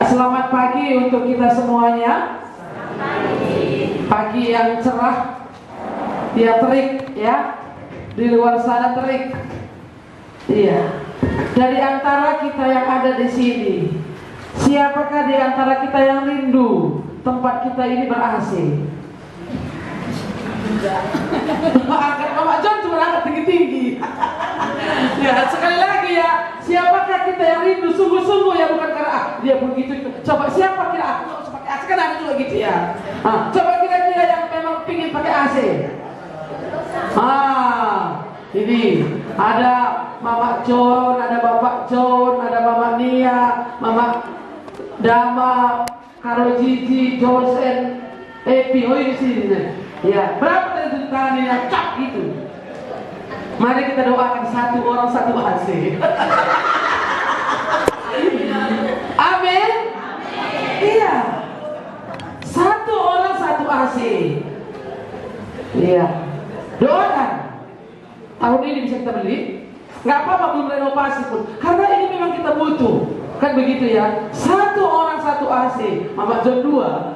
Selamat pagi untuk kita semuanya. Pagi yang cerah, dia terik ya. Di luar sana terik. Iya. Dari antara kita yang ada di sini, siapakah di antara kita yang rindu tempat kita ini ber-AC? Angkat Mama John cuma angkat tinggi-tinggi. Ya, sekali lagi ya, siapakah kita yang rindu sungguh-sungguh ya, bukan karena dia begitu. Coba siapa kira aku nggak usah pakai AC, kan ada juga gitu ya. Coba kira-kira yang memang pingin pakai AC. Ini ada Mama John, ada Bapak John, ada Mama Nia, Mama Dama, Karo Gigi, Josen, Epi, oh ini sini nih. Ya, berapa tadi tunjuk tangan ini yang cap gitu? Mari kita doakan satu orang satu AC. Amin. Iya. Satu orang satu AC. Iya. Doakan. Tahun ini bisa kita beli. Nggak apa-apa belum renovasi pun. Karena ini memang kita butuh. Kan begitu ya. Satu orang satu AC. Mama John 2.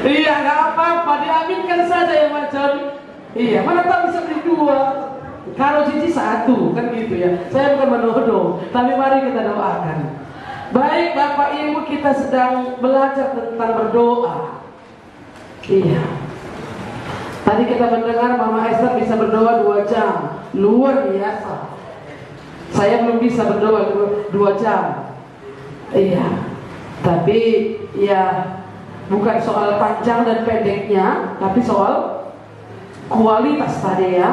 Iya, nggak apa-apa, diaminkan saja ya Mas John. Iya, mana tahu bisa beli 2. Kalau Cici 1, kan gitu ya. Saya bukan menuduh, tapi mari kita doakan. Baik Bapak Ibu, kita sedang belajar tentang berdoa. Iya. Tadi kita mendengar Mama Esther bisa berdoa 2 jam. Luar biasa. Saya belum bisa berdoa 2 jam. Iya. Tapi ya bukan soal panjang dan pendeknya, tapi soal kualitas tadi ya.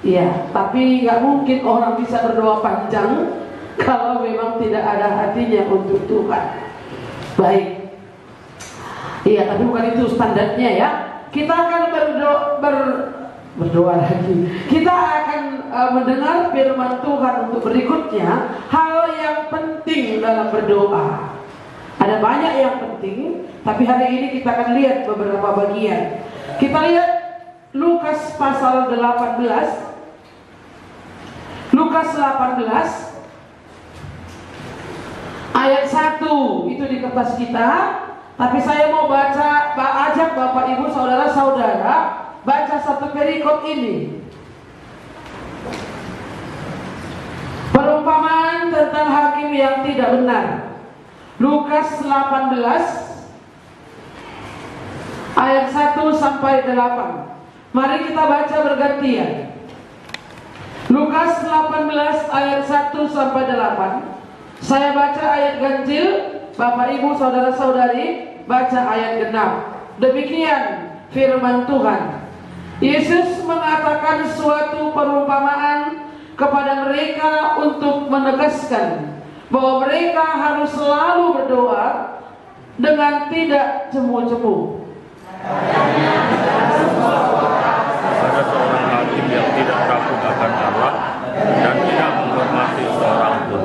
Iya, tapi nggak mungkin orang bisa berdoa panjang kalau memang tidak ada hatinya untuk Tuhan. Baik. Iya, tapi bukan itu standarnya ya. Kita akan berdoa lagi. Kita akan mendengar firman Tuhan untuk berikutnya, hal yang penting dalam berdoa. Ada banyak yang penting, tapi hari ini kita akan lihat beberapa bagian. Kita lihat Lukas pasal 18. Lukas 18 ayat 1 itu di kertas kita. Tapi saya mau ajak Bapak Ibu saudara-saudara baca satu perikop ini. Perumpamaan tentang hakim yang tidak benar. Lukas 18 ayat 1 sampai 8. Mari kita baca bergantian. Lukas 18 ayat 1 sampai 8. Saya baca ayat ganjil, Bapak Ibu saudara-saudari baca ayat genap. Demikian firman Tuhan. Yesus mengatakan suatu perumpamaan kepada mereka untuk menegaskan bahwa mereka harus selalu berdoa dengan tidak cemu-cemu. Ada seorang hakim yang tidak takut akan Allah dan tidak menghormati seorang pun.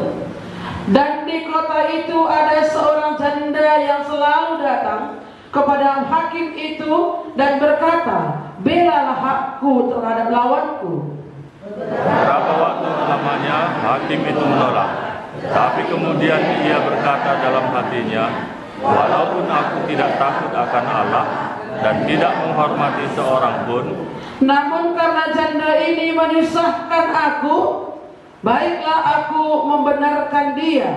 Dan di kota itu ada seorang janda yang selalu datang kepada hakim itu dan berkata, "Belalah hakku terhadap lawanku." Beberapa waktu lamanya hakim itu menolak. Tapi kemudian ia berkata dalam hatinya, "Walaupun aku tidak takut akan Allah dan tidak menghormati seorang pun, namun karena janda ini menyusahkan aku, baiklah aku membenarkan dia."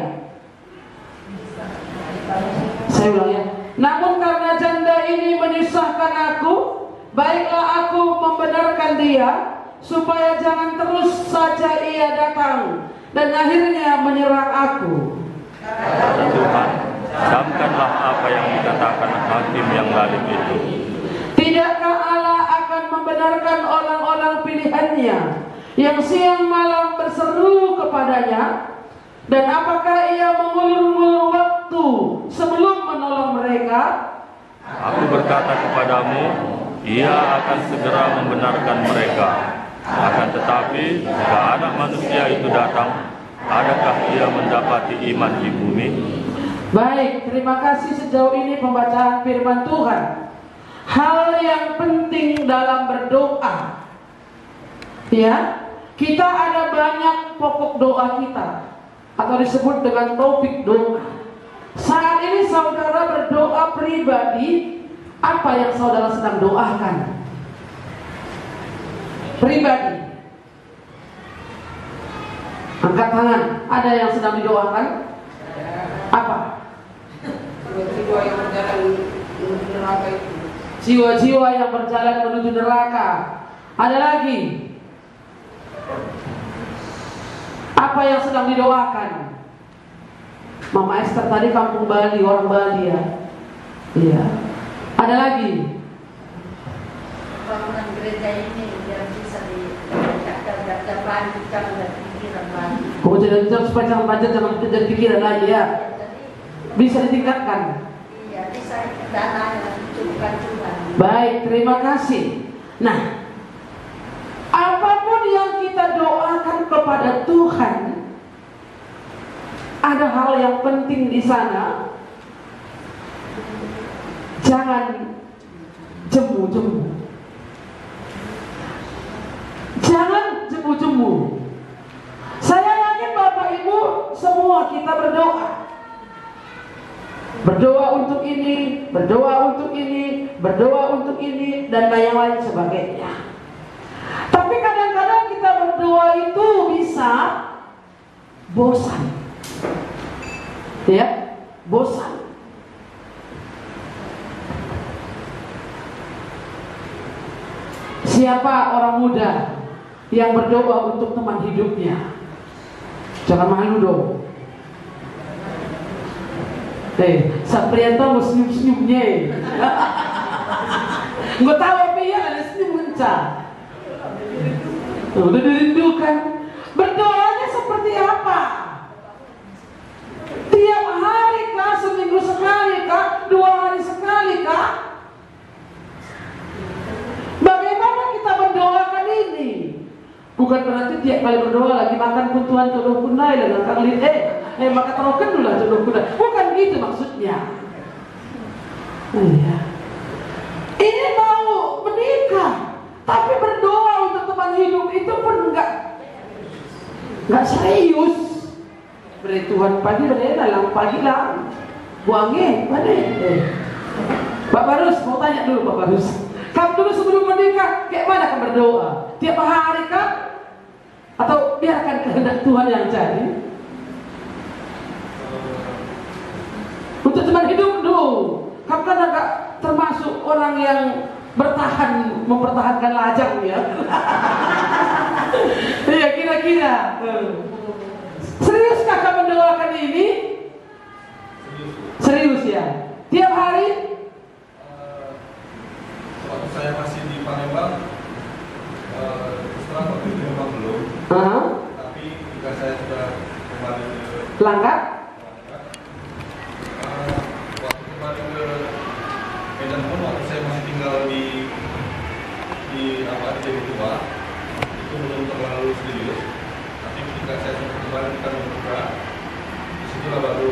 Saya ulang ya. Namun karena janda ini menyusahkan aku, baiklah aku membenarkan dia, supaya jangan terus saja ia datang dan akhirnya menyerang aku. kata Tuhan, camkanlah apa yang dikatakan hakim yang lalim itu. Tidakkah Allah akan membenarkan orang-orang pilihannya yang siang malam berseru kepadanya? Dan apakah ia mengulur-ulur waktu sebelum menolong mereka? Aku berkata kepadamu, ia akan segera membenarkan mereka. Akan tetapi, jika anak manusia itu datang, adakah ia mendapati iman di bumi? Baik, terima kasih sejauh ini pembacaan firman Tuhan. Hal yang penting dalam berdoa, ya, kita ada banyak pokok doa kita. atau disebut dengan topik doa. Saat ini saudara berdoa pribadi, apa yang saudara sedang doakan? Pribadi. Angkat tangan. Ada yang sedang didoakan? Apa? Jiwa yang berjalan menuju neraka itu. Jiwa-jiwa yang berjalan menuju neraka. Ada lagi? Apa yang sedang didoakan? Mama Esther tadi kampung Bali, orang Bali ya. Iya. Ada lagi? Bangunan gereja ini biar bisa dibaca lanjutkan dan pikiran lagi. Kamu jangan supaya jangan baca, jangan jadi pikiran lagi ya. Bisa ditingkatkan. Iya, bisa dana yang dicukupkan Tuhan. Baik, terima kasih. Nah, apapun yang kita doakan kepada Tuhan, ada hal yang penting di sana. Jangan jemu-jemu. Jangan jemu-jemu. Saya yakin Bapak Ibu semua kita berdoa. Berdoa untuk ini, berdoa untuk ini, berdoa untuk ini, dan yang lain sebagainya. Tapi kadang-kadang kita berdoa itu bisa bosan. Ya, bosan. Siapa orang muda yang berdoa untuk teman hidupnya? Jangan malu dong. Saprianto mau senyum-senyumnya. Nggak tahu apa ya, ada senyum kencang. Udah dirindukan. Berdoanya seperti apa? Tiap hari kah? Seminggu sekali kah? 2 hari sekali kah? Bagaimana kita mendoakan ini? Bukan berarti tiap kali berdoa lagi makan pun Tuhan jodoh kunai dengan kali maka terokan dulu lah jodoh kunai. Bukan gitu maksudnya. Iya. Ini mau menikah, tapi berdoa untuk teman hidup itu pun nggak serius. Beri Tuhan pagi beri dalam pagi lah. Buangnya mana? Pak Barus mau tanya dulu Pak Barus. Kamu dulu sebelum menikah, kayak mana kamu berdoa? Tiap hari kah? Atau biarkan kehendak Tuhan yang jadi? Untuk teman hidup dulu, kamu kan agak termasuk orang yang mempertahankan lajang ya. Iya kira-kira. Seriuskah kamu mendoakan ini? Serius ya. Tiap hari? Waktu saya masih di Palembang, setelah waktu itu memang belum. Tapi jika saya sudah kembali ke Langkat? waktu kembali ke Medan pun, waktu saya masih tinggal di Jadi Tua, itu belum terlalu serius. Tapi ketika saya sudah kembali ke Medan, disitulah baru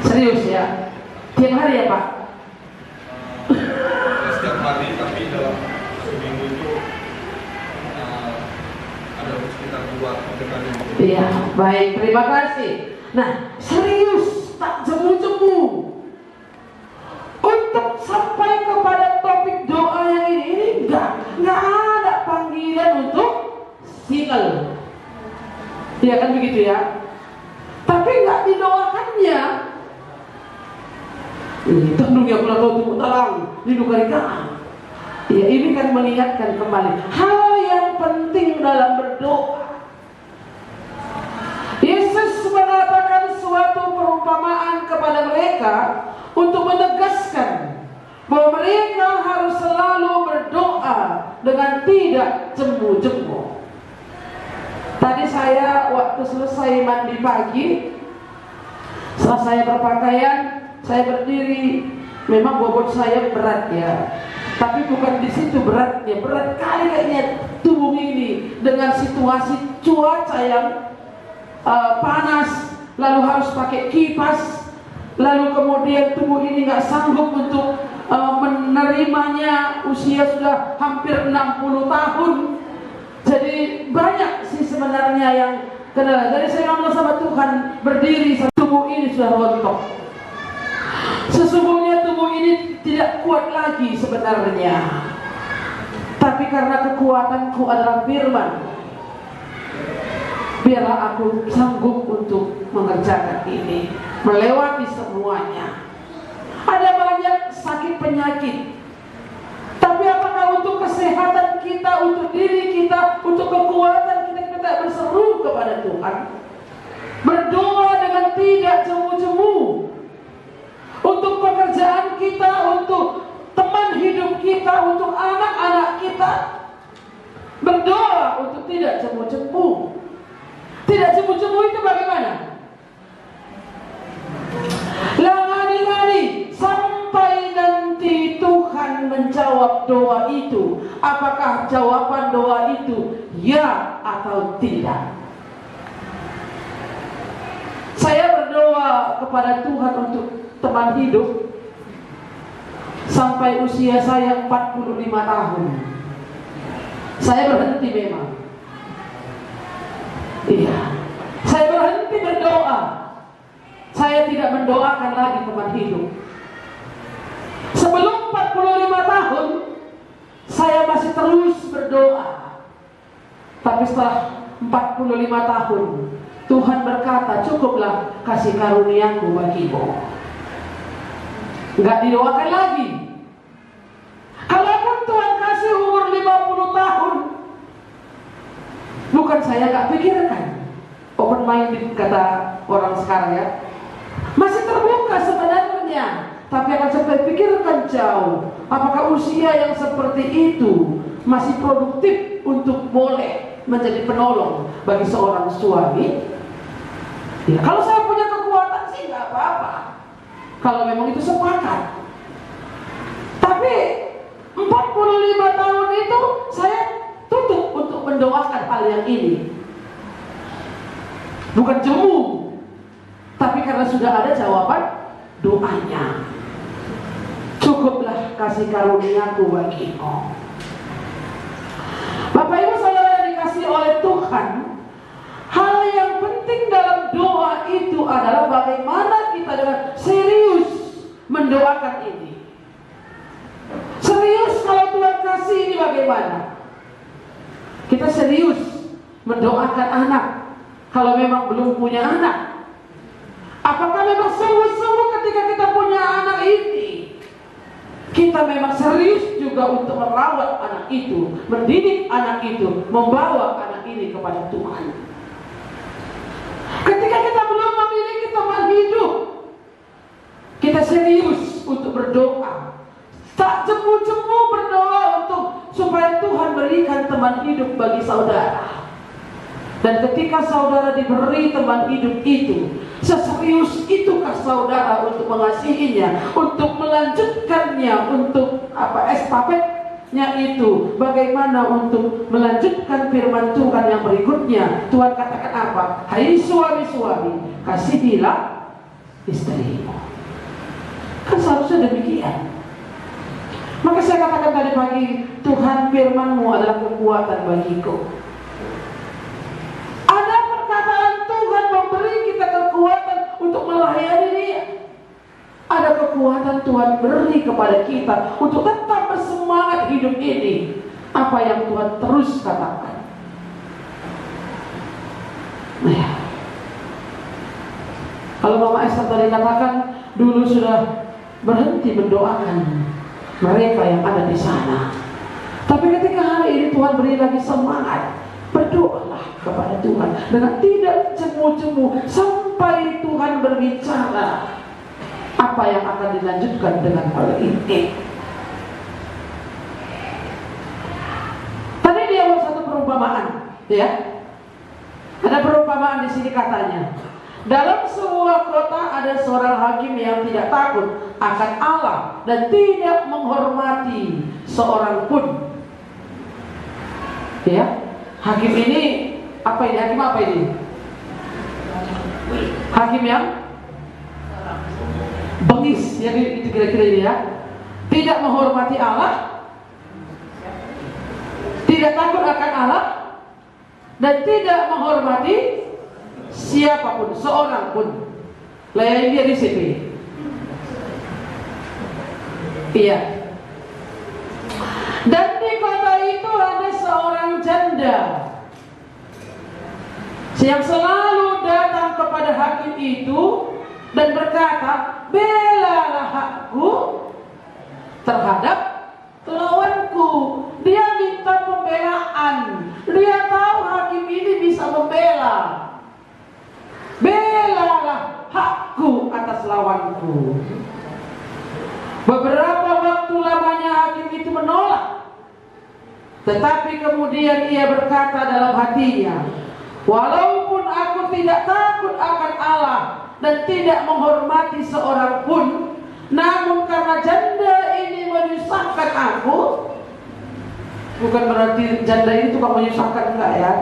serius ya. Tiap hari ya Pak? setiap hari, tapi dalam seminggu itu ada sekitar 2-3 kali. Iya, baik, terima kasih. Nah, serius, tak jemu-jemu. Untuk sampai kepada topik doa yang ini nggak ada panggilan untuk single. Iya kan begitu ya? Tapi nggak didoakannya. Ini tandungnya pula kau tunggu terang di dukarika. Ya ini kan mengingatkan kembali hal yang penting dalam berdoa. Yesus mengatakan suatu perumpamaan kepada mereka untuk menegaskan bahwa mereka harus selalu berdoa dengan tidak jemu-jemu. Tadi saya waktu selesai mandi pagi, setelah saya berpakaian, saya berdiri. Memang bobot saya berat ya, tapi bukan di situ beratnya. Berat kali kayaknya tubuh ini dengan situasi cuaca yang panas, lalu harus pakai kipas, lalu kemudian tubuh ini nggak sanggup untuk menerimanya. Usia sudah hampir 60 tahun. Jadi banyak sih sebenarnya yang Kenapa? Jadi saya ngomong sama Tuhan, berdiri, tubuh ini sudah rontok. Sesungguhnya tubuh ini tidak kuat lagi sebenarnya. Tapi karena kekuatanku adalah firman, biarlah aku sanggup untuk mengerjakan ini, melewati semuanya. Ada banyak sakit penyakit, tapi apakah untuk kesehatan kita, untuk diri kita, untuk kekuatan kita berseru kepada Tuhan, berdoa dengan tidak cemu-cemu, untuk pekerjaan kita, untuk teman hidup kita, untuk anak-anak kita, berdoa untuk tidak cemu-cemu. Tidak cemu-cemu itu bagaimana? Langani-ngani sampai nanti Tuhan menjawab doa itu. Apakah jawaban doa itu ya atau tidak? Saya berdoa kepada Tuhan untuk teman hidup sampai usia saya 45 tahun. Saya berhenti memang. Iya, saya berhenti berdoa. Saya tidak mendoakan lagi teman hidup. Sebelum 45 tahun saya masih terus berdoa. Tapi setelah 45 tahun Tuhan berkata, cukuplah kasih karuniaku bagimu. Enggak didoakan lagi. Kalaupun Tuhan kasih umur 50 tahun, bukan saya gak pikirkan. Open minded kata orang sekarang ya. Masih terbuka sebenarnya, tapi akan saya pikirkan jauh. Apakah usia yang seperti itu masih produktif untuk boleh menjadi penolong bagi seorang suami? Ya, kalau saya punya kekuatan sih gak apa-apa, kalau memang itu sepakat. Tapi 45 tahun itu saya tutup untuk mendoakan hal yang ini. Bukan jemu, tapi karena sudah ada jawaban doanya. Cukuplah kasih karuniaku bagimu. Bapak Ibu saudara yang dikasihi oleh Tuhan, hal yang penting dalam doa itu adalah bagaimana kita dengan serius mendoakan ini. Serius kalau Tuhan kasih ini bagaimana? Kita serius mendoakan anak kalau memang belum punya anak. Apakah memang sungguh-sungguh ketika kita punya anak ini, kita memang serius juga untuk merawat anak itu, mendidik anak itu, membawa anak ini kepada Tuhan? Ketika kita belum memiliki teman hidup, kita serius untuk berdoa, tak jemu-jemu berdoa untuk supaya Tuhan berikan teman hidup bagi saudara. Dan ketika saudara diberi teman hidup itu, seserius itukah saudara untuk mengasihinya, untuk melanjutkannya, untuk estafetnya itu, bagaimana untuk melanjutkan firman Tuhan yang berikutnya. Tuhan katakan apa? Hai suami-suami, kasihilah istrimu. Kan seharusnya demikian. Maka saya katakan tadi pagi, Tuhan firman-Mu adalah kekuatan bagiku. Ada perkataan Tuhan memberi kita kekuatan untuk melayani Dia. Ada kekuatan Tuhan beri kepada kita untuk tetap bersemangat hidup ini. Apa yang Tuhan terus katakan. Nah, kalau Mama Esther tadi katakan dulu sudah berhenti mendoakan mereka yang ada di sana. Tapi ketika hari ini Tuhan beri lagi semangat, berdoalah kepada Tuhan dengan tidak cemu-cemu sampai Tuhan berbicara apa yang akan dilanjutkan dengan hal ini. Tadi dia buat satu perumpamaan, ya. Ada perumpamaan di sini katanya. Dalam sebuah kota ada seorang hakim yang tidak takut akan Allah dan tidak menghormati seorang pun. Ya, hakim ini apa ini? Hakim apa ini? Hakim yang bengis, ya itu kira-kira ini ya. Tidak menghormati Allah, tidak takut akan Allah, dan tidak menghormati siapapun, seorang pun. Layani dia di sini. Iya. Dan di kota itu ada seorang janda yang selalu datang kepada hakim itu dan berkata, belalah hakku terhadap lawanku. Dia minta pembelaan. Dia tahu hakim ini bisa membela. Belalah hakku atas lawanku. Beberapa waktu lamanya hakim itu menolak. Tetapi kemudian ia berkata dalam hatinya, walaupun aku tidak takut akan Allah dan tidak menghormati seorang pun, namun karena janda ini menyusahkan aku. Bukan berarti janda ini tukang menyusahkan, enggak ya.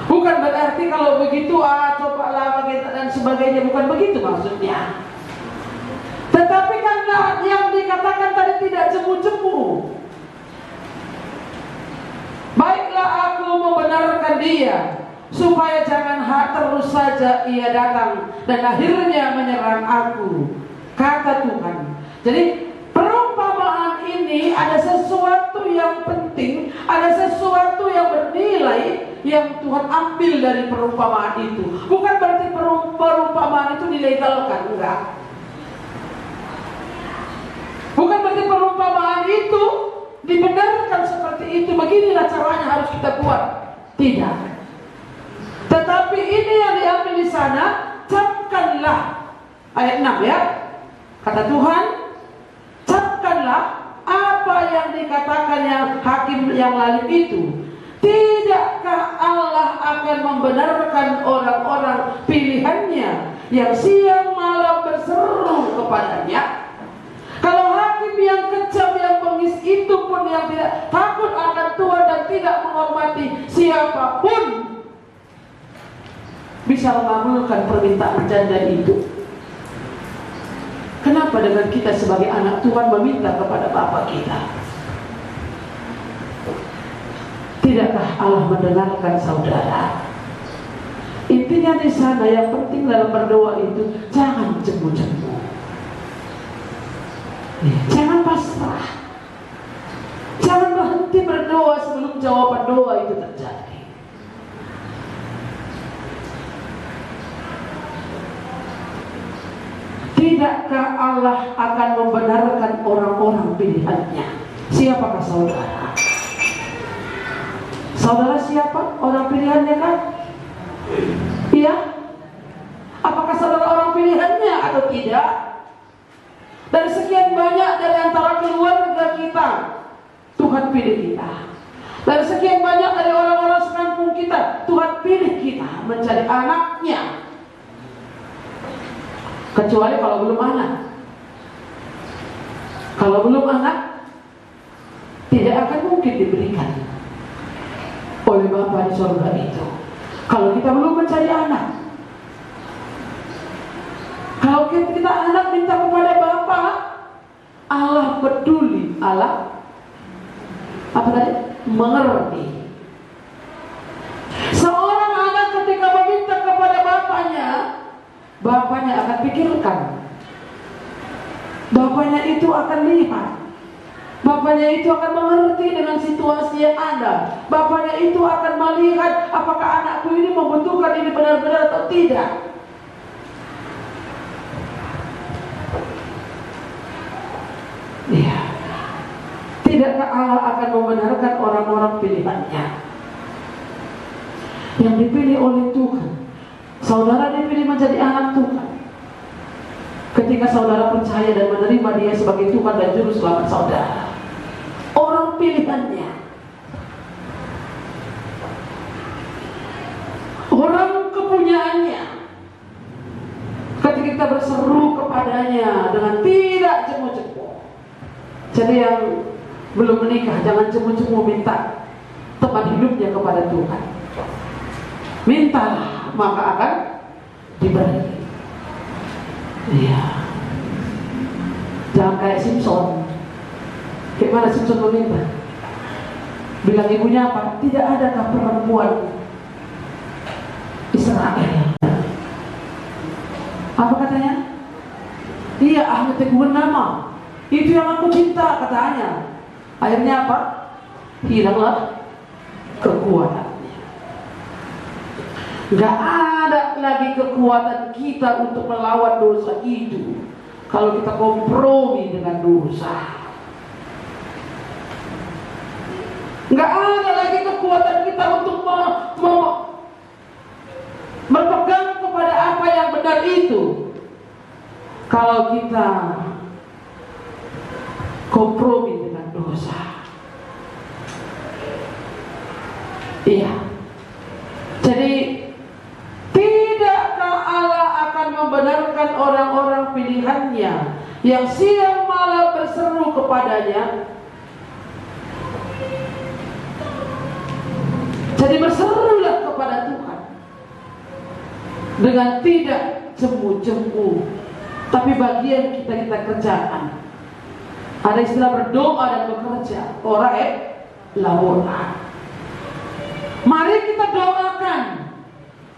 Bukan berarti kalau begitu cobalah dan sebagainya, bukan begitu maksudnya. Tetapi karena yang dikatakan tadi tidak jemu-jemu, baiklah aku membenarkan dia, supaya jangan terus saja ia datang dan akhirnya menyerang aku, kata Tuhan. Jadi perumpamaan ini ada sesuatu yang penting, ada sesuatu yang bernilai yang Tuhan ambil dari perumpamaan itu. Bukan berarti perumpamaan itu dilegalkan, enggak. Bukan berarti perumpamaan itu dibenarkan seperti itu, beginilah caranya harus kita buat. Tidak. Tetapi ini yang diambil di sana, camkanlah. Ayat 6 ya. Kata Tuhan, camkanlah apa yang dikatakannya hakim yang lalu itu. Tidakkah Allah akan membenarkan orang-orang pilihannya yang siang malam berseru kepadanya? Kalau hakim yang kejam, yang bengis itu pun yang tidak takut akan Tuhan dan tidak menghormati siapapun bisa mengabulkan permintaan janda itu, kenapa dengan kita sebagai anak Tuhan meminta kepada Bapa kita? Tidakkah Allah mendengarkan saudara? Intinya di sana yang penting dalam berdoa itu jangan jemu-jemu. Jangan pasrah. Jangan berhenti berdoa sebelum jawaban doa itu terjadi. Tidakkah Allah akan membenarkan orang-orang pilihannya? Siapakah saudara? Saudara siapa? Orang pilihannya kan? Iya? Apakah saudara orang pilihannya atau tidak? Dari sekian banyak dari antara keluarga kita, Tuhan pilih kita. Dari sekian banyak dari orang-orang sekampung kita, Tuhan pilih kita menjadi anaknya. Kecuali kalau belum anak. Kalau belum anak, tidak akan mungkin diberikan oleh Bapa di surga itu. Kalau kita belum mencari anak, kalau kita anak minta kepada Bapa, Allah peduli, Allah apa tadi? Mengerti. Seorang anak ketika meminta kepada bapaknya, bapaknya akan pikirkan. Bapaknya itu akan lihat. Bapaknya itu akan mengerti dengan situasi yang ada. Bapaknya itu akan melihat apakah anakku ini membutuhkan ini benar-benar atau tidak. Iya. Tidakkah Allah akan membenarkan orang-orang pilihannya yang dipilih oleh Tuhan? Saudara dipilih menjadi anak Tuhan ketika saudara percaya dan menerima Dia sebagai Tuhan dan Juru Selamat saudara. Orang pilihannya, orang kepunyaannya, ketika kita berseru kepadanya dengan tidak jemu-jemu. Jadi yang belum menikah jangan jemu-jemu minta teman hidupnya kepada Tuhan. Mintalah maka akan diberi. Iya. Jangan kayak Simpson. Kayak mana Simpson meminta? Bilang ibunya apa? Tidak adakah perempuan Apa katanya? Iya, Ahmad Teguh nama. Itu yang aku cinta katanya. Akhirnya apa? Hilanglah kekuatannya. Gak ada lagi kekuatan kita untuk melawan dosa itu kalau kita kompromi dengan dosa. Gak ada lagi kekuatan kita untuk berpegang kepada apa yang benar itu kalau kita kompromi dengan dosa. Iya. Jadi tidakkah Allah akan membenarkan orang-orang pilihannya yang siang malam berseru kepadanya? Jadi berserulah kepada Tuhan dengan tidak jemu-jemu, tapi bagian kita kerjakan. Ada istilah berdoa dan bekerja, ora labora. Mari kita doakan,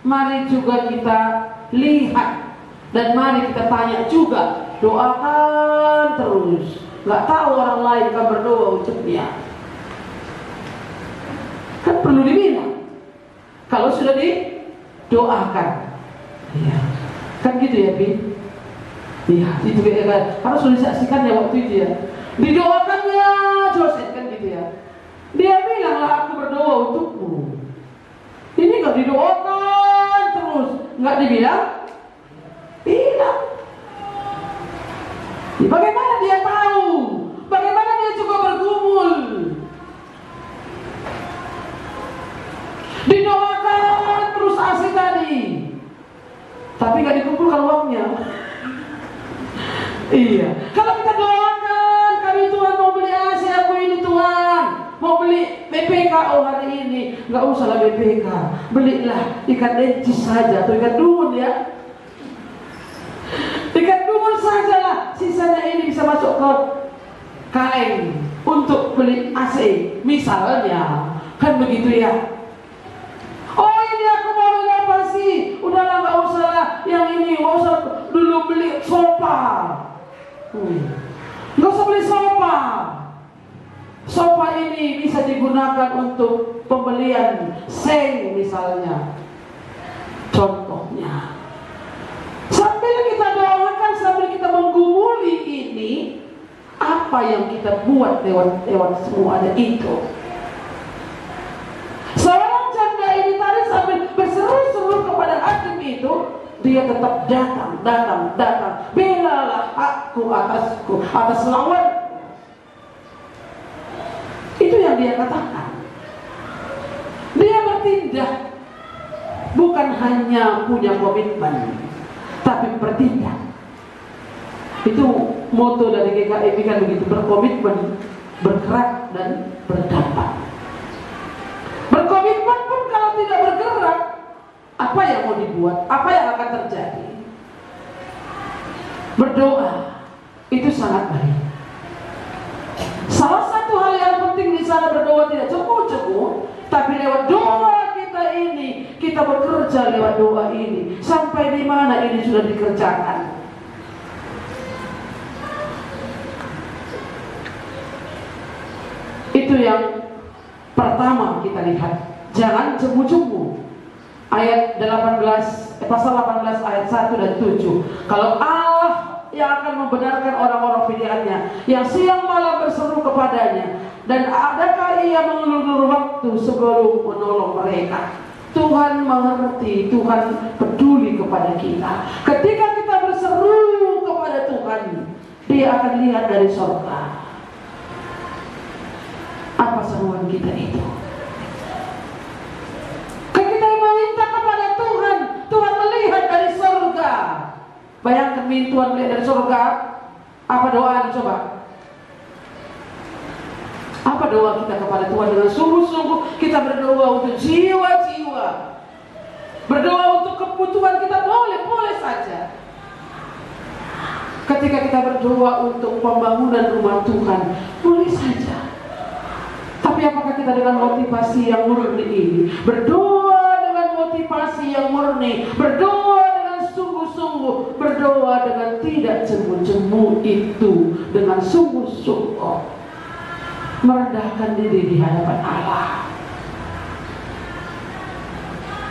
mari juga kita lihat, dan mari kita tanya juga. Doakan terus. Gak tahu orang lain kan berdoa untuknya. Kan perlu dibilang. Kalau sudah didoakan, ya. Kan gitu ya, Bi? Iya, itu kan harus disaksikan ya waktu itu ya. Didoakannya Joseph kan gitu ya. Dia bilanglah aku berdoa untukmu. Ini gak didoakan terus, gak dibilang, bilang. Ya, bagaimana dia tahu? Bagaimana dia juga bergumul? Didoakan terus asik tadi, tapi gak dikumpulkan uangnya. Iya, kalau kita doakan, kami Tuhan mau beli AC aku ini Tuhan, mau beli BPK hari ini, nggak usahlah BPK, belilah ikan dencis saja atau ikan dumun ya, ikan dumun sajalah, sisanya ini bisa masuk ke kaleng untuk beli AC, misalnya, kan begitu ya. Oh ini aku mau beli apa sih? Udahlah nggak usah lah, yang ini nggak usah dulu beli sofa. Nggak usah beli sofa. Sofa ini bisa digunakan untuk pembelian seng misalnya. Contohnya. Sambil kita doakan, sambil kita menggumuli ini, apa yang kita buat lewat semuanya itu. Seorang janda ini tadi sambil berseru-seru kepada hakim itu, dia tetap datang. Belalah hakku atas lawan. Itu yang dia katakan. Dia bertindak, bukan hanya punya komitmen, tapi bertindak. Itu moto dari GKI kan begitu, berkomitmen, bergerak dan berdampak. Berkomitmen pun kalau tidak bergerak, apa yang mau dibuat? Apa yang akan terjadi? Berdoa itu sangat baik. Salah satu hal yang penting di sana, berdoa tidak cemu-cemu, tapi lewat doa kita ini, kita bekerja lewat doa ini. Sampai di mana ini sudah dikerjakan? Itu yang pertama kita lihat. Jangan cemu-cemu. Ayat 18, pasal 18 ayat 1 dan 7. Kalau Allah yang akan membenarkan orang-orang pilihannya yang siang malam berseru kepadanya, dan adakah ia mengulur waktu sebelum menolong mereka? Tuhan mengerti, Tuhan peduli kepada kita. Ketika kita berseru kepada Tuhan, Dia akan lihat dari surga. Apa seruan kita itu? Kita meminta kepada Tuhan, Tuhan melihat dari surga. Bayangkan Tuhan melihat dari surga. Apa doa coba? Apa doa kita kepada Tuhan? Dengan sungguh-sungguh kita berdoa untuk jiwa-jiwa, berdoa untuk kebutuhan kita, boleh saja. Ketika kita berdoa untuk pembangunan rumah Tuhan, boleh saja. Tapi apakah kita dengan motivasi yang murni ini? Berdoa dengan motivasi yang murni, berdoa dengan sungguh-sungguh sungguh-sungguh berdoa dengan tidak jemu-jemu itu, dengan sungguh-sungguh merendahkan diri di hadapan Allah.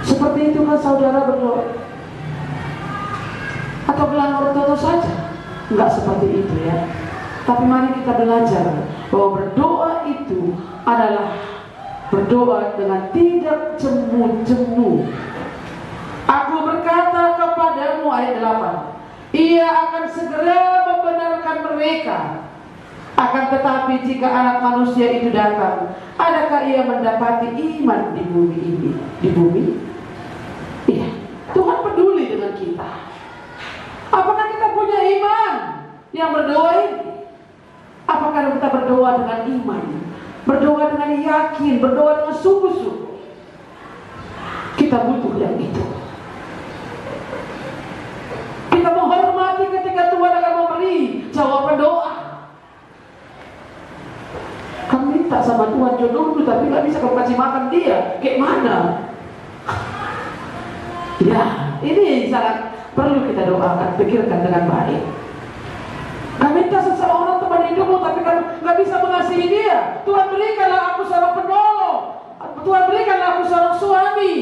Seperti itu kan saudara berdoa? Atau gelangor terus saja? Enggak seperti itu ya. Tapi mari kita belajar bahwa berdoa itu adalah berdoa dengan tidak jemu-jemu. Aku berkata kepadamu, ayat 8, Ia akan segera membenarkan mereka. Akan tetapi jika anak manusia itu datang, adakah ia mendapati iman di bumi ini? Di bumi? Iya, Tuhan peduli dengan kita. Apakah kita punya iman yang berdoa ini? Apakah kita berdoa dengan iman? Berdoa dengan yakin, berdoa dengan sungguh-sungguh? Kita butuh yang itu. Kita menghormati ketika Tuhan akan memberi jawaban doa. Kamu minta sama Tuhan jodoh dulu, tapi gak bisa kamu kasih makan dia. Kayak mana? Ya, ini sangat perlu kita doakan, pikirkan dengan baik. Kamu minta seseorang teman hidupmu, tapi kamu gak bisa mengasihi dia. Tuhan berikanlah aku seorang penolong. Tuhan berikanlah aku seorang suami.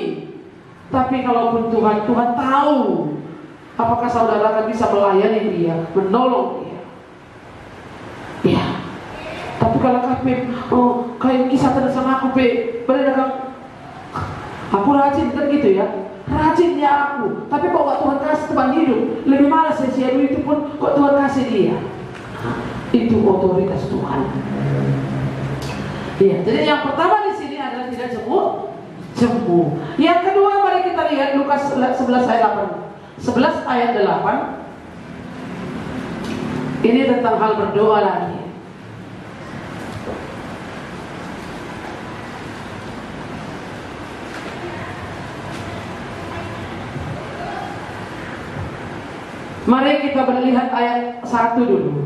Tapi kalaupun Tuhan tahu apakah saudara akan bisa melayani dia, menolong dia. Ya. Tapi kalau kamu kayak kisah sama aku, benar aku rajin kan gitu ya. Rajinnya aku, tapi kok gak Tuhan kasih teman hidup, lebih malas sia duit itu pun kok Tuhan kasih dia. Itu otoritas Tuhan. Iya, jadi yang pertama di sini adalah tidak jemu. Yang kedua, mari kita lihat Lukas 11 ayat 8. Ini tentang hal berdoa lagi. Mari kita melihat ayat 1 dulu.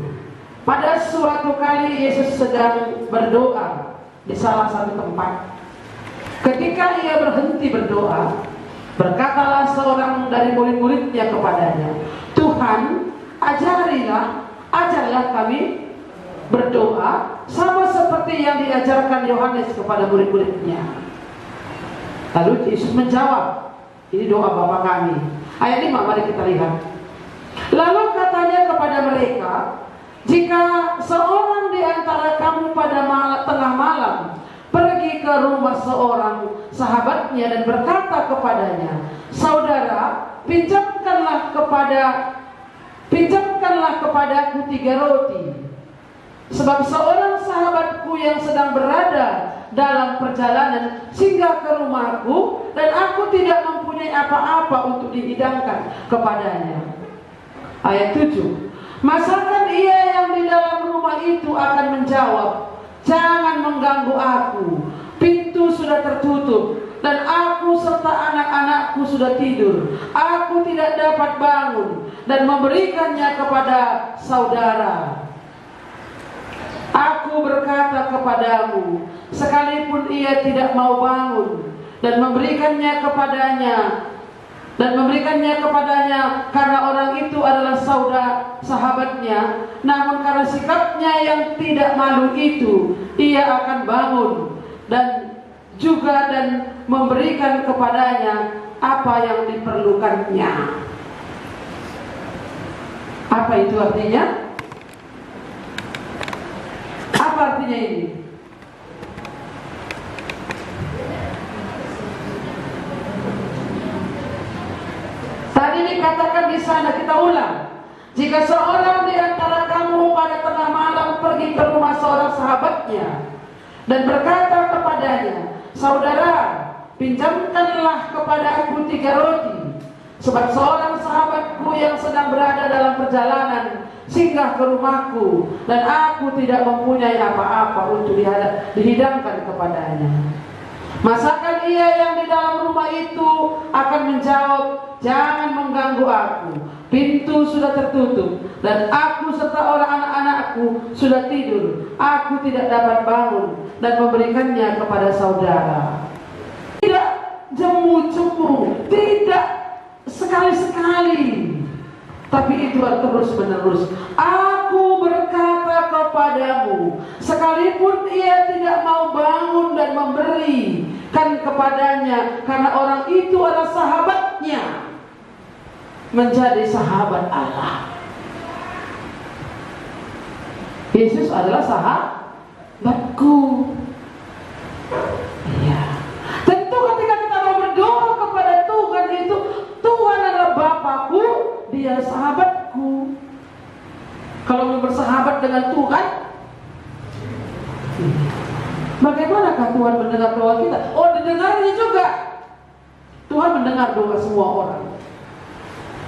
Pada suatu kali Yesus sedang berdoa di salah satu tempat. Ketika ia berhenti berdoa, berkatalah seorang dari murid-muridnya kepadanya, Tuhan, ajarlah kami berdoa sama seperti yang diajarkan Yohanes kepada murid-muridnya. Lalu Yesus menjawab, ini doa Bapa kami. Ayat 5 mari kita lihat. Lalu katanya kepada mereka, jika seorang di antara kamu pada tengah malam pergi ke rumah seorang sahabatnya dan berkata kepadanya, Saudara, pinjamkanlah kepadaku 3 roti, sebab seorang sahabatku yang sedang berada dalam perjalanan singgah ke rumahku dan aku tidak mempunyai apa-apa untuk dihidangkan kepadanya. Ayat 7. Masakan ia yang di dalam rumah itu akan menjawab, jangan mengganggu aku, pintu sudah tertutup dan aku serta anak-anakku sudah tidur. Aku tidak dapat bangun dan memberikannya kepada saudara. Aku berkata kepadamu, sekalipun ia tidak mau bangun dan memberikannya kepadanya karena orang itu adalah sahabatnya, namun karena sikapnya yang tidak malu itu, ia akan bangun dan memberikan kepadanya apa yang diperlukannya. Apa itu artinya? Apa artinya ini? Tadi dikatakan di sana, kita ulang. Jika seorang di antara kamu pada tengah malam pergi ke rumah seorang sahabatnya dan berkata kepadanya, Saudara, pinjamkanlah kepadaku 3 roti, sebab seorang sahabatku yang sedang berada dalam perjalanan singgah ke rumahku dan aku tidak mempunyai apa-apa untuk dihidangkan kepadanya. Masakan ia yang di dalam rumah itu akan menjawab, jangan mengganggu aku, pintu sudah tertutup dan aku serta orang anak-anakku sudah tidur. Aku tidak dapat bangun dan memberikannya kepada saudara. Tidak jemu-jemu, tidak sekali-sekali tapi itu terus menerus. Aku berkata kepadamu, sekalipun ia tidak mau bangun dan memberikan kepadanya, karena orang itu adalah sahabatnya, menjadi sahabat Allah. Yesus adalah sahabatku. Iya. Tentu ketika kita mau berdoa kepada Tuhan itu, Tuhan adalah Bapakku, Dia sahabatku. Kalau mau bersahabat dengan Tuhan, bagaimanakah Tuhan mendengar doa kita? Oh, didengarnya juga. Tuhan mendengar doa semua orang.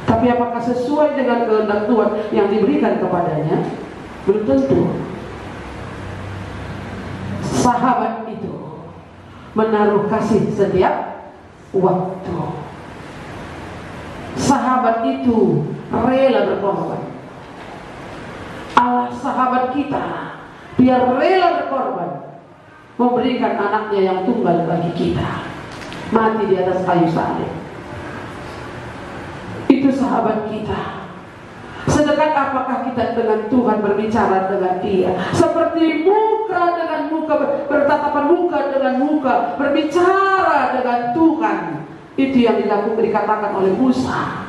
Tapi apakah sesuai dengan kehendak Tuhan yang diberikan kepadanya? Belum tentu. Sahabat itu menaruh kasih setiap waktu. Sahabat itu rela berkorban. Allah sahabat kita, Dia rela berkorban, memberikan anaknya yang tunggal bagi kita, mati di atas kayu salib. Itu sahabat kita. Sedangkan apakah kita dengan Tuhan berbicara dengan Dia seperti muka dengan muka, bertatapan muka dengan muka, berbicara dengan Tuhan? Itu yang dikatakan oleh Musa.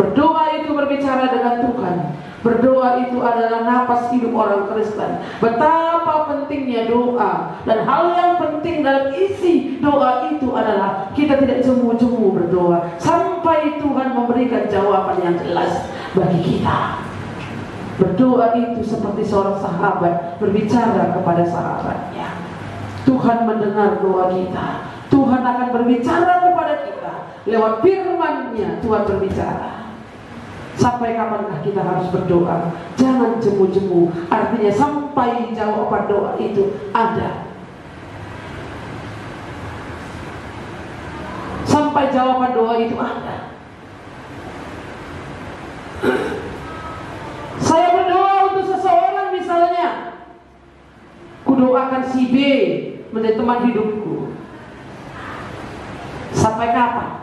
Berdoa itu berbicara dengan Tuhan. Berdoa itu adalah napas hidup orang Kristen. Betapa pentingnya doa. Dan hal yang penting dalam isi doa itu adalah kita tidak jemu-jemu berdoa sampai Tuhan memberikan jawaban yang jelas bagi kita. Berdoa itu seperti seorang sahabat berbicara kepada sahabatnya. Tuhan mendengar doa kita. Tuhan akan berbicara kepada kita lewat firman-Nya. Tuhan berbicara. Sampai kapankah kita harus berdoa? Jangan jemu-jemu. Artinya sampai jawaban doa itu ada. Sampai jawaban doa itu ada. Saya berdoa untuk seseorang misalnya, kudoakan si B menjadi teman hidupku. Sampai kapan?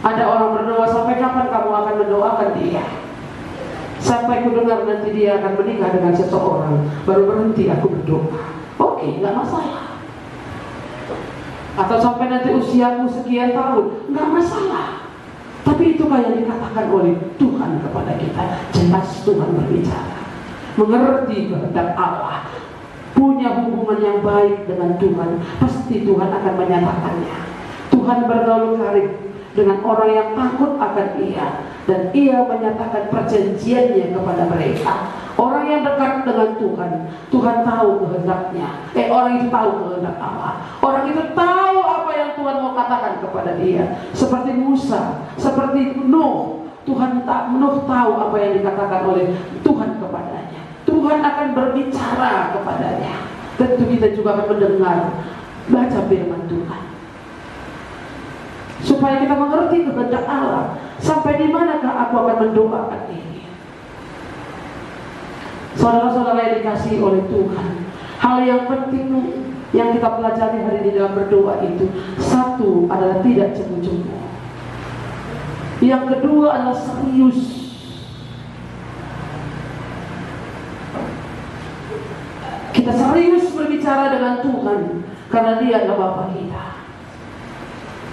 Ada orang berdoa, sampai kapan kamu akan mendoakan dia? Sampai ku dengar nanti dia akan menikah dengan seseorang, baru berhenti aku berdoa. Oke, nggak masalah. Atau sampai nanti usiaku sekian tahun, nggak masalah. Tapi itu kayak dikatakan oleh Tuhan kepada kita. Jelas Tuhan berbicara, mengerti kehendak Allah, punya hubungan yang baik dengan Tuhan. Pasti Tuhan akan menyatakannya. Tuhan bergaul karib dengan orang yang takut akan Ia, dan Ia menyatakan perjanjiannya kepada mereka. Orang yang dekat dengan Tuhan, Tuhan tahu kehendaknya. Orang itu tahu kehendak Allah. Orang itu tahu apa yang Tuhan mau katakan kepada dia. Seperti Musa, seperti Nuh. Nuh tahu apa yang dikatakan oleh Tuhan kepadanya. Tuhan akan berbicara kepadanya. Tentu kita juga akan mendengar, baca firman Tuhan, supaya kita mengerti kehendak Allah. Sampai di manakah aku akan mendoakan ini? Saudara-saudara yang dikasihi oleh Tuhan, hal yang penting yang kita pelajari hari ini dalam berdoa itu, satu adalah tidak jemu-jemu. Yang kedua adalah serius. Kita serius berbicara dengan Tuhan, karena Dia adalah Bapa kita.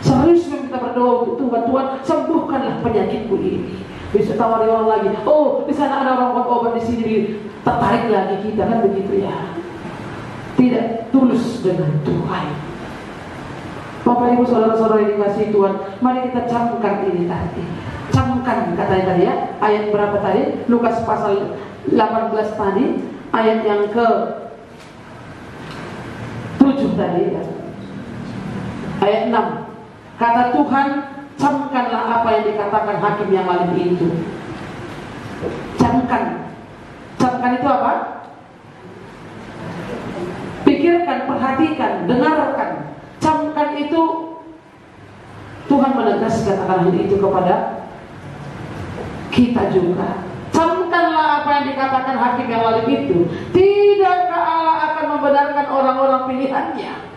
Serius kita berdoa untuk Tuhan, Tuhan sembuhkanlah penyakitku ini. Bisa tawari orang lagi, oh di sana ada orang obat di sini, tertarik lagi kita, kan begitu ya. Tidak tulus dengan Tuhan. Bapak Ibu saudara-saudara yang dikasihi Tuhan, mari kita camkan ini tadi. Camkan katanya tadi ya, ayat berapa tadi? Lukas pasal 18 tadi, ayat yang ke 7 tadi ya. Ayat 6. Kata Tuhan, camkanlah apa yang dikatakan hakim yang alim itu. Camkan. Camkan itu apa? Pikirkan, perhatikan, dengarkan. Camkan itu, Tuhan menegaskan akan hal itu kepada kita juga. Camkanlah apa yang dikatakan hakim yang alim itu. Tidakkah Allah akan membenarkan orang-orang pilihannya?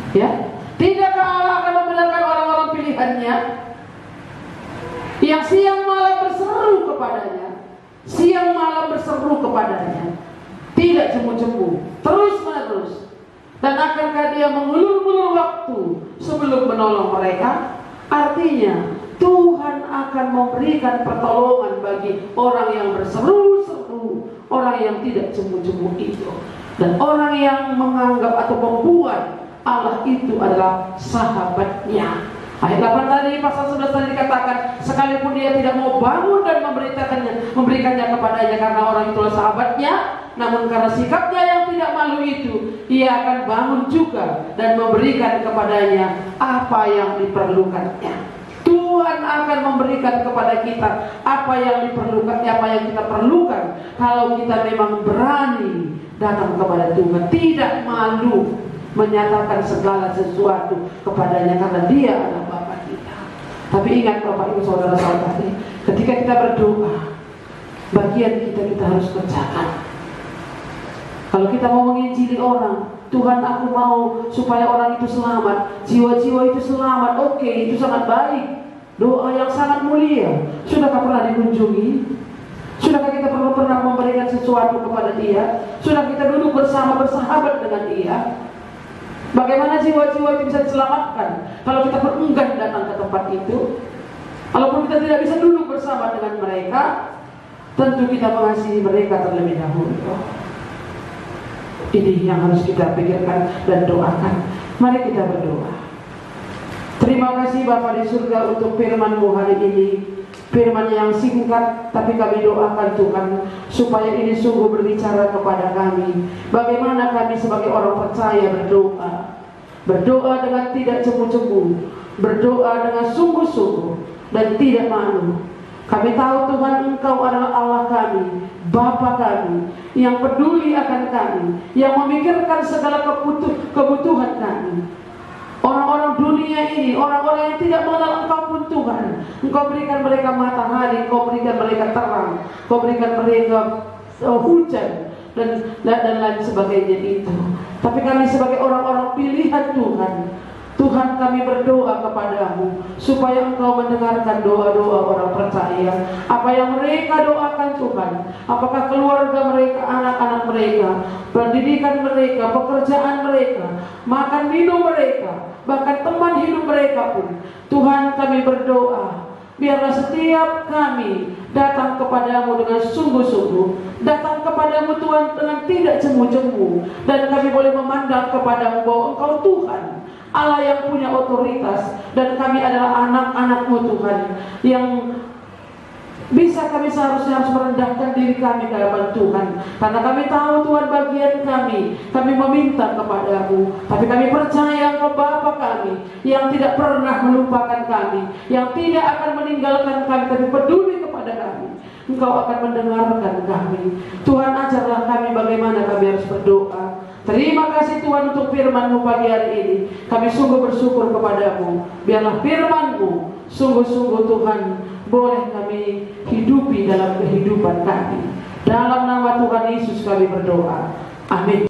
Ya, tidakkah Allah akan membenarkan orang-orang pilihannya yang siang malam berseru kepadanya, siang malam berseru kepadanya, tidak jemu-jemu, terus menerus, dan akankah dia mengulur-ulur waktu sebelum menolong mereka? Artinya Tuhan akan memberikan pertolongan bagi orang yang berseru-seru, orang yang tidak jemu-jemu itu, dan orang yang menganggap atau membuat Allah itu adalah sahabatnya. Ayat 8 tadi, pasal 11 tadi dikatakan, sekalipun dia tidak mau bangun dan memberikannya kepadanya karena orang itulah sahabatnya, namun karena sikapnya yang tidak malu itu, ia akan bangun juga dan memberikan kepadanya apa yang diperlukannya. Tuhan akan memberikan kepada kita apa yang diperlukan, apa yang kita perlukan, kalau kita memang berani datang kepada Tuhan, tidak malu menyatakan segala sesuatu kepadanya karena dia adalah Bapa kita. Tapi ingat Bapak Ibu saudara-saudari, ketika kita berdoa, bagian kita harus kerjakan. Kalau kita mau menginjili orang, Tuhan aku mau supaya orang itu selamat, jiwa-jiwa itu selamat, oke, itu sangat baik, doa yang sangat mulia. Sudahkah pernah dikunjungi? Sudahkah kita pernah memberikan sesuatu kepada dia? Sudah kita duduk bersama bersahabat dengan dia? Bagaimana jiwa-jiwa itu bisa diselamatkan kalau kita berenggan datang ke tempat itu? Walaupun kita tidak bisa duduk bersama dengan mereka, tentu kita mengasihi mereka terlebih dahulu. Ini yang harus kita pikirkan dan doakan. Mari kita berdoa. Terima kasih Bapa di surga untuk firman-Mu hari ini. Firman yang singkat, tapi kami doakan Tuhan supaya ini sungguh berbicara kepada kami. Bagaimana kami sebagai orang percaya berdoa dengan tidak jemu-jemu, berdoa dengan sungguh-sungguh dan tidak malu. Kami tahu Tuhan Engkau adalah Allah kami, Bapa kami, yang peduli akan kami, yang memikirkan segala kebutuhan kami. Orang-orang dunia ini, orang-orang yang tidak mengenal Engkau pun Tuhan, Engkau berikan mereka matahari, Engkau berikan mereka terang, Engkau berikan mereka hujan dan lain sebagainya itu. Tapi kami sebagai orang-orang pilihan Tuhan kami berdoa kepadamu supaya Engkau mendengarkan doa-doa orang percaya. Apa yang mereka doakan Tuhan, apakah keluarga mereka, anak-anak mereka, pendidikan mereka, pekerjaan mereka, makan minum mereka, bahkan teman hidup mereka pun, Tuhan kami berdoa, biarlah setiap kami datang kepadamu dengan sungguh-sungguh, datang kepadamu Tuhan dengan tidak jemu-jemu, dan kami boleh memandang kepadamu bahwa Engkau Tuhan Allah yang punya otoritas, dan kami adalah anak-anak-Mu Tuhan, yang bisa kami seharusnya harus merendahkan diri kami ke hadapan Tuhan, karena kami tahu Tuhan bagian kami meminta kepadamu, tapi kami percaya Engkau Bapa kami yang tidak pernah melupakan kami, yang tidak akan meninggalkan kami, tapi peduli kepada kami. Engkau akan mendengarkan kami. Tuhan, ajarlah kami bagaimana kami harus berdoa. Terima kasih Tuhan untuk firman-Mu pagi hari ini. Kami sungguh bersyukur kepadamu. Biarlah firman-Mu sungguh-sungguh Tuhan boleh kami hidupi dalam kehidupan kami. Dalam nama Tuhan Yesus kami berdoa. Amin.